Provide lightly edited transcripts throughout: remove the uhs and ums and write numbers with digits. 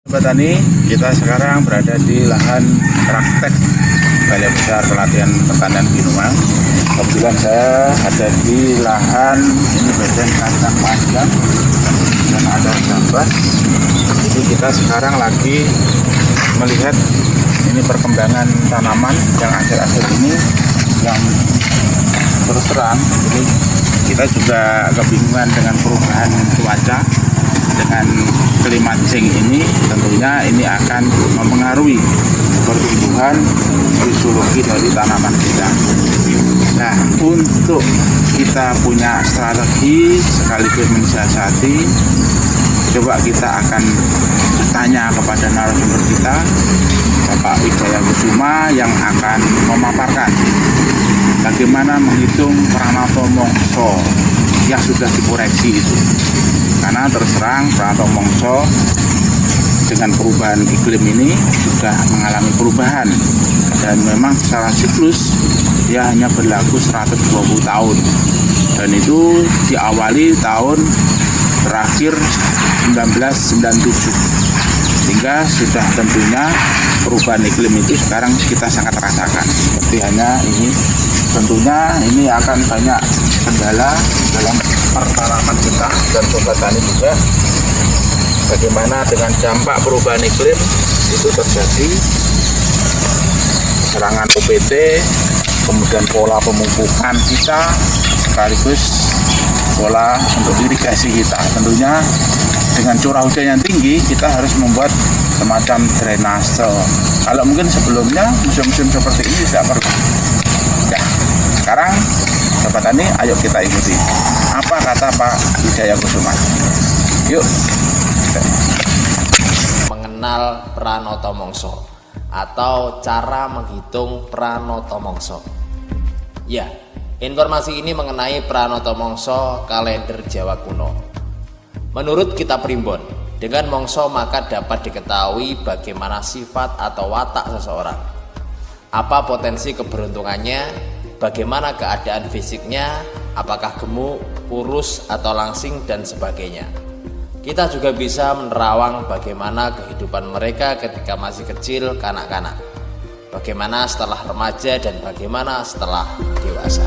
Sobat Tani, kita sekarang berada di lahan praktek Balai Besar Pelatihan Pertanian Binuma. Kebetulan saya ada di lahan ini bagian kacang panjang dan ada gambas. Jadi kita sekarang lagi melihat ini perkembangan tanaman yang akhir-akhir ini yang terus terang. Jadi kita juga kebingungan dengan perubahan cuaca. Dengan climate ini tentunya ini akan mempengaruhi pertumbuhan fisiologi dari tanaman kita. Nah, untuk kita punya strategi sekaligus mensiasati, coba kita akan tanya kepada narasumber kita, Bapak Wijaya Kusuma, yang akan memaparkan bagaimana menghitung Pranoto Mongso yang sudah dikoreksi itu. Karena terus terang Pranoto Mongso dengan perubahan iklim ini sudah mengalami perubahan dan memang secara siklus dia hanya berlaku 120 tahun dan itu diawali tahun terakhir 1997 sehingga sudah tentunya perubahan iklim itu sekarang kita sangat rasakan. Seperti hanya ini tentunya ini akan banyak kendala dalam pertanaman kita dan sobat tani juga, bagaimana dengan dampak perubahan iklim itu terjadi serangan UPT, kemudian pola pemupukan kita sekaligus pola untuk irigasi kita. Tentunya dengan curah hujan yang tinggi kita harus membuat semacam drainase. Kalau mungkin sebelumnya musim-musim seperti ini tidak perlu. Ya, sekarang Sobat Tani, ayo kita ikuti apa kata Pak Wijaya Kusuma. Yuk. Mengenal Pranoto Mongso atau cara menghitung Pranoto Mongso. Ya, informasi ini mengenai Pranoto Mongso kalender Jawa kuno. Menurut kitab Primbon, dengan Mongso maka dapat diketahui bagaimana sifat atau watak seseorang. Apa potensi keberuntungannya, bagaimana keadaan fisiknya, apakah gemuk, kurus, atau langsing, dan sebagainya. Kita juga bisa menerawang bagaimana kehidupan mereka ketika masih kecil, kanak-kanak, bagaimana setelah remaja, dan bagaimana setelah dewasa.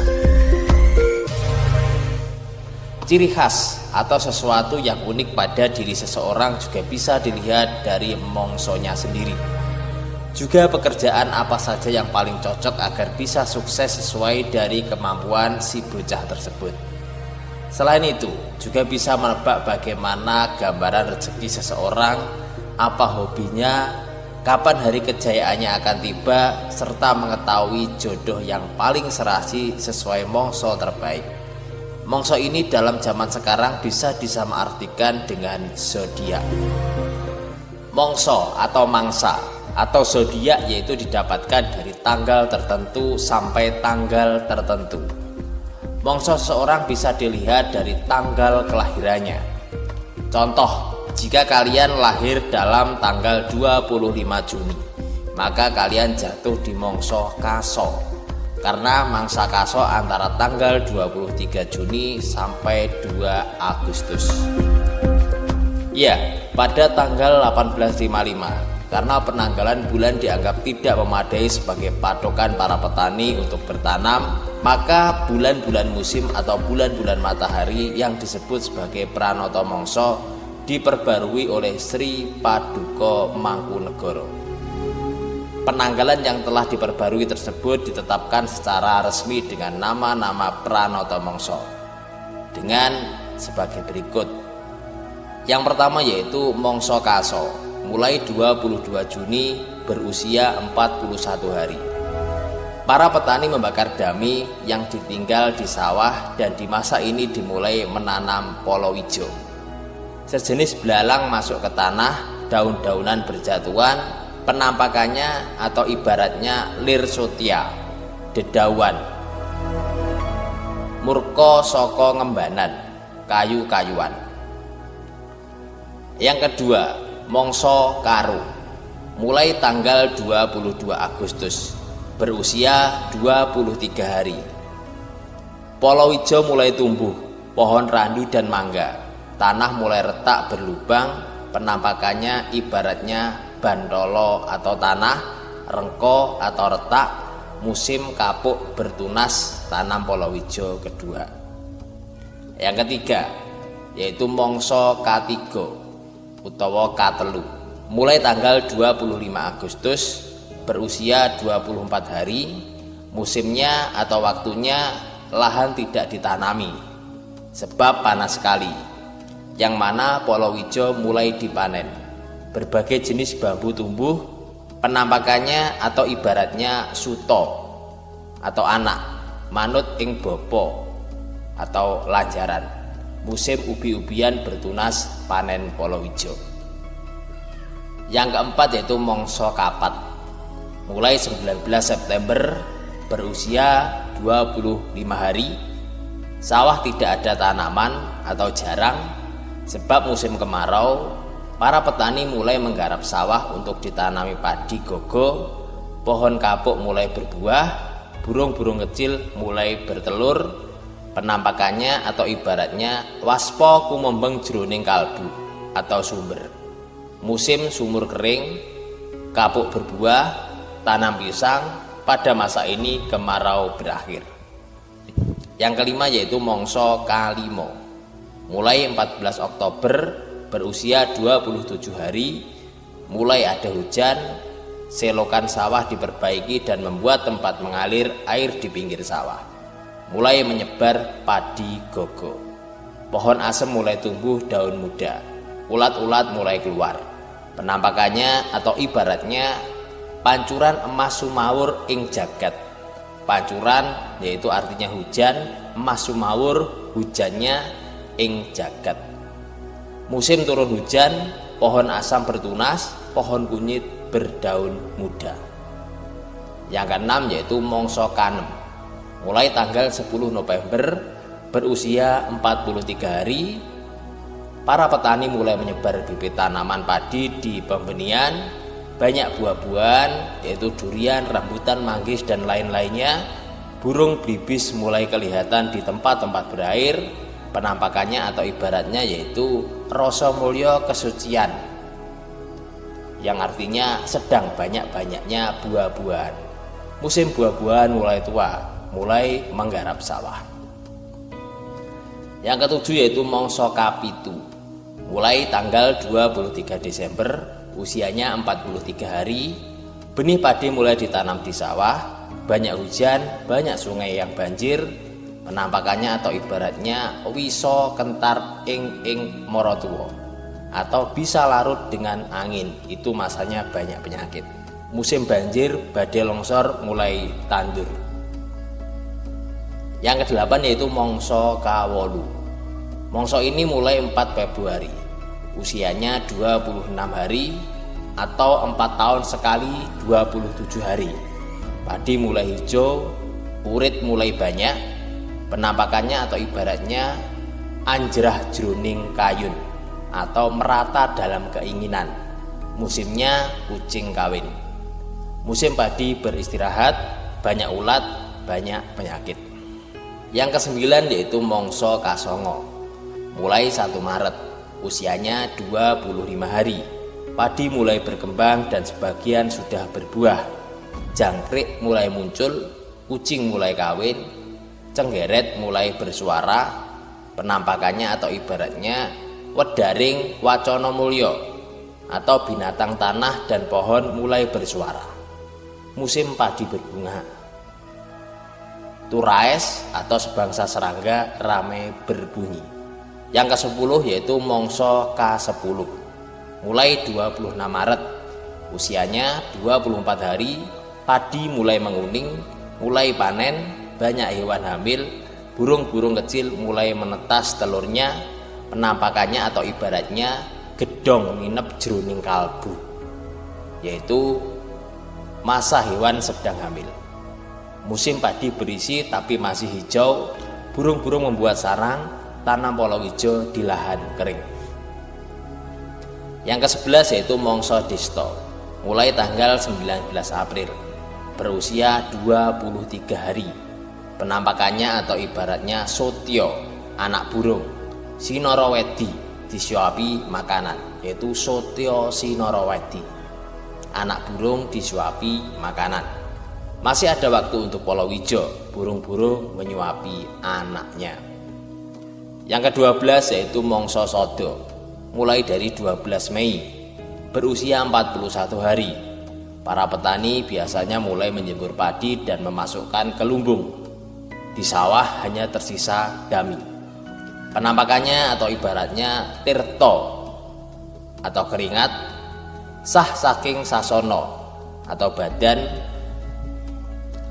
Ciri khas atau sesuatu yang unik pada diri seseorang juga bisa dilihat dari mongsonya sendiri. Juga pekerjaan apa saja yang paling cocok agar bisa sukses sesuai dari kemampuan si bocah tersebut. Selain itu, juga bisa menebak bagaimana gambaran rezeki seseorang, apa hobinya, kapan hari kejayaannya akan tiba, serta mengetahui jodoh yang paling serasi sesuai mongso terbaik. Mongso ini dalam zaman sekarang bisa disamaartikan dengan zodiak. Mongso atau mangsa atau zodiak yaitu didapatkan dari tanggal tertentu sampai tanggal tertentu. Mongso seseorang bisa dilihat dari tanggal kelahirannya. Contoh, jika kalian lahir dalam tanggal 25 Juni, maka kalian jatuh di mongso Kaso. Karena mangsa Kaso antara tanggal 23 Juni sampai 2 Agustus. Ya, pada tanggal 1855. Karena penanggalan bulan dianggap tidak memadai sebagai patokan para petani untuk bertanam, maka bulan-bulan musim atau bulan-bulan matahari yang disebut sebagai Pranoto Mongso diperbarui oleh Sri Paduka Mangkunegara. Penanggalan yang telah diperbarui tersebut ditetapkan secara resmi dengan nama-nama Pranoto Mongso dengan sebagai berikut. Yang pertama yaitu Mongso Kaso, mulai 22 Juni berusia 41 hari. Para petani membakar dami yang ditinggal di sawah dan di masa ini dimulai menanam polowijo. Sejenis belalang masuk ke tanah, daun-daunan berjatuhan, penampakannya atau ibaratnya lirsotia, dedauan. Murko soko ngembanan, kayu-kayuan. Yang kedua, Mongso Karu, mulai tanggal 22 Agustus, berusia 23 hari. Polowijo mulai tumbuh, pohon randu dan mangga, tanah mulai retak berlubang, penampakannya ibaratnya bantolo atau tanah, rengko atau retak, musim kapuk bertunas tanam palawija kedua. Yang ketiga yaitu mangsa katiga utawa katelu, mulai tanggal 25 Agustus berusia 24 hari. Musimnya atau waktunya lahan tidak ditanami sebab panas sekali, yang mana palawija mulai dipanen. Berbagai jenis bambu tumbuh, penampakannya atau ibaratnya suto atau anak manut ing bopo atau lanjaran. Musim ubi-ubian bertunas panen palawija. Yang keempat yaitu mangsa kapat, mulai 19 September berusia 25 hari. Sawah tidak ada tanaman atau jarang sebab musim kemarau. Para petani mulai menggarap sawah untuk ditanami padi gogo, pohon kapuk mulai berbuah, burung-burung kecil mulai bertelur. Penampakannya atau ibaratnya waspa kumembeng jroning kalbu atau sumber. Musim sumur kering, kapuk berbuah, tanam pisang. Pada masa ini kemarau berakhir. Yang kelima yaitu mangsa kalimo, mulai 14 Oktober berusia 27 hari. Mulai ada hujan, selokan sawah diperbaiki dan membuat tempat mengalir air di pinggir sawah. Mulai menyebar padi gogo. Pohon asem mulai tumbuh daun muda. Ulat-ulat mulai keluar. Penampakannya atau ibaratnya pancuran emas sumawur ing jagat. Pancuran yaitu artinya hujan, emas sumawur hujannya ing jagat. Musim turun hujan, pohon asam bertunas, pohon kunyit berdaun muda. Yang keenam yaitu mangsa kanem, mulai tanggal 10 November berusia 43 hari. Para petani mulai menyebar bibit tanaman padi di pembenihan. Banyak buah-buahan yaitu durian, rambutan, manggis dan lain-lainnya. Burung belibis mulai kelihatan di tempat-tempat berair. Penampakannya atau ibaratnya yaitu rasa mulya kesucian, yang artinya sedang banyak-banyaknya buah-buahan. Musim buah-buahan mulai tua, mulai menggarap sawah. Yang ketujuh yaitu mangsa kapitu, mulai tanggal 23 Desember, usianya 43 hari. Benih padi mulai ditanam di sawah. Banyak hujan, banyak sungai yang banjir. Penampakannya atau ibaratnya wisa kentar ing maratua, atau bisa larut dengan angin. Itu masanya banyak penyakit. Musim banjir, badai longsor mulai tandur. Yang kedelapan yaitu mangsa kawolu. Mangsa ini mulai 4 Februari. Usianya 26 hari atau 4 tahun sekali 27 hari. Padi mulai hijau, urit mulai banyak. Penampakannya atau ibaratnya anjrah jroning kayun atau merata dalam keinginan. Musimnya kucing kawin. Musim padi beristirahat, banyak ulat, banyak penyakit. Yang kesembilan yaitu mangsa kasongo, mulai 1 Maret. Usianya 25 hari. Padi mulai berkembang dan sebagian sudah berbuah. Jangkrik mulai muncul, kucing mulai kawin, cenggeret mulai bersuara. Penampakannya atau ibaratnya wedaring wacana mulya atau binatang tanah dan pohon mulai bersuara. Musim padi berbunga. Turais atau sebangsa serangga ramai berbunyi. Yang ke-10 yaitu mangsa K10, mulai 26 Maret. Usianya 24 hari. Padi mulai menguning, mulai panen. Banyak hewan hamil, burung-burung kecil mulai menetas telurnya. Penampakannya atau ibaratnya gedong nginep jroning kalbu, yaitu masa hewan sedang hamil. Musim padi berisi tapi masih hijau. Burung-burung membuat sarang, tanam palawija di lahan kering. Yang ke-11 yaitu mangsa dista, mulai tanggal 19 April, berusia 23 hari. Penampakannya atau ibaratnya sotya, anak burung. Sinara wedi disiapi makanan. yaitu Sotyo Sinorawedi. Anak burung disuapi makanan. Masih ada waktu untuk Polowijo, burung-burung menyuapi anaknya. Yang ke-12 yaitu Mongso Sodo, mulai dari 12 Mei, berusia 41 hari. Para petani biasanya mulai menjemur padi dan memasukkan ke lumbung. Di sawah hanya tersisa dami. Penampakannya atau ibaratnya tirto atau keringat sah saking sasono atau badan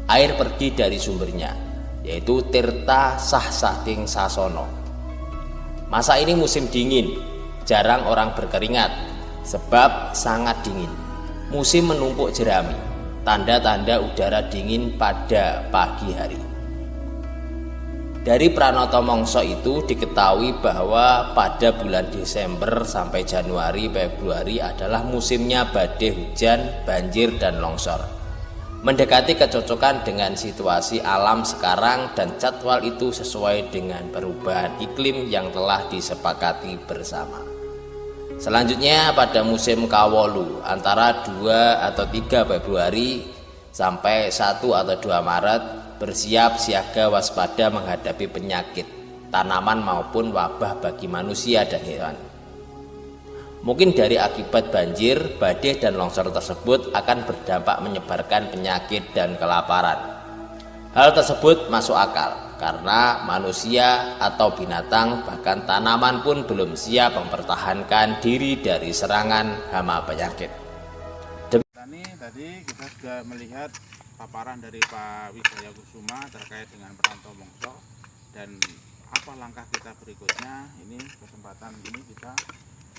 air pergi dari sumbernya, yaitu tirta sah saking sasono. Masa ini musim dingin, jarang orang berkeringat sebab sangat dingin. Musim menumpuk jerami, tanda-tanda udara dingin pada pagi hari. Dari Pranoto Mongso itu diketahui bahwa pada bulan Desember sampai Januari Februari adalah musimnya badai hujan, banjir, dan longsor. Mendekati kecocokan dengan situasi alam sekarang dan jadwal itu sesuai dengan perubahan iklim yang telah disepakati bersama. Selanjutnya pada musim Kawolu antara 2 atau 3 Februari sampai 1 atau 2 Maret bersiap siaga waspada menghadapi penyakit tanaman maupun wabah bagi manusia dan hewan. Mungkin dari akibat banjir, badai dan longsor tersebut akan berdampak menyebarkan penyakit dan kelaparan. Hal tersebut masuk akal karena manusia atau binatang bahkan tanaman pun belum siap mempertahankan diri dari serangan hama penyakit. Tadi kita sudah melihat paparan dari Pak Wijaya Kusuma terkait dengan Pranoto Mongso dan apa langkah kita berikutnya. Ini kesempatan ini kita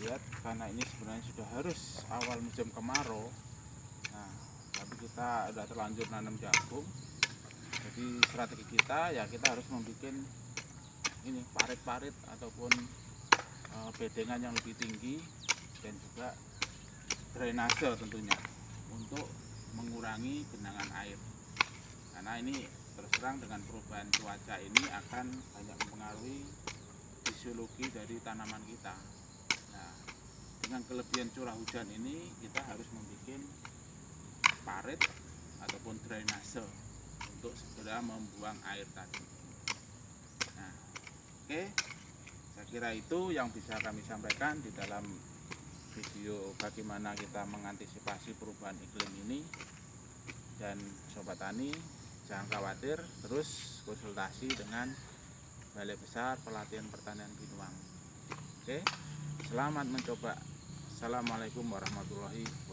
lihat karena ini sebenarnya sudah harus awal musim kemarau. Nah, tapi kita sudah terlanjur nanam jagung. Jadi strategi kita ya kita harus membuat ini parit-parit ataupun bedengan yang lebih tinggi dan juga drainase tentunya untuk mengurangi genangan air. Karena ini terus terang dengan perubahan cuaca ini akan banyak mempengaruhi fisiologi dari tanaman kita. Nah, dengan kelebihan curah hujan ini kita harus membuat parit ataupun drainase untuk segera membuang air tadi. Nah, oke, saya kira itu yang bisa kami sampaikan di dalam video bagaimana kita mengantisipasi perubahan iklim ini. Dan Sobat Tani jangan khawatir, terus konsultasi dengan Balai Besar Pelatihan Pertanian Binuang. Oke, selamat mencoba. Assalamualaikum warahmatullahi wabarakatuh.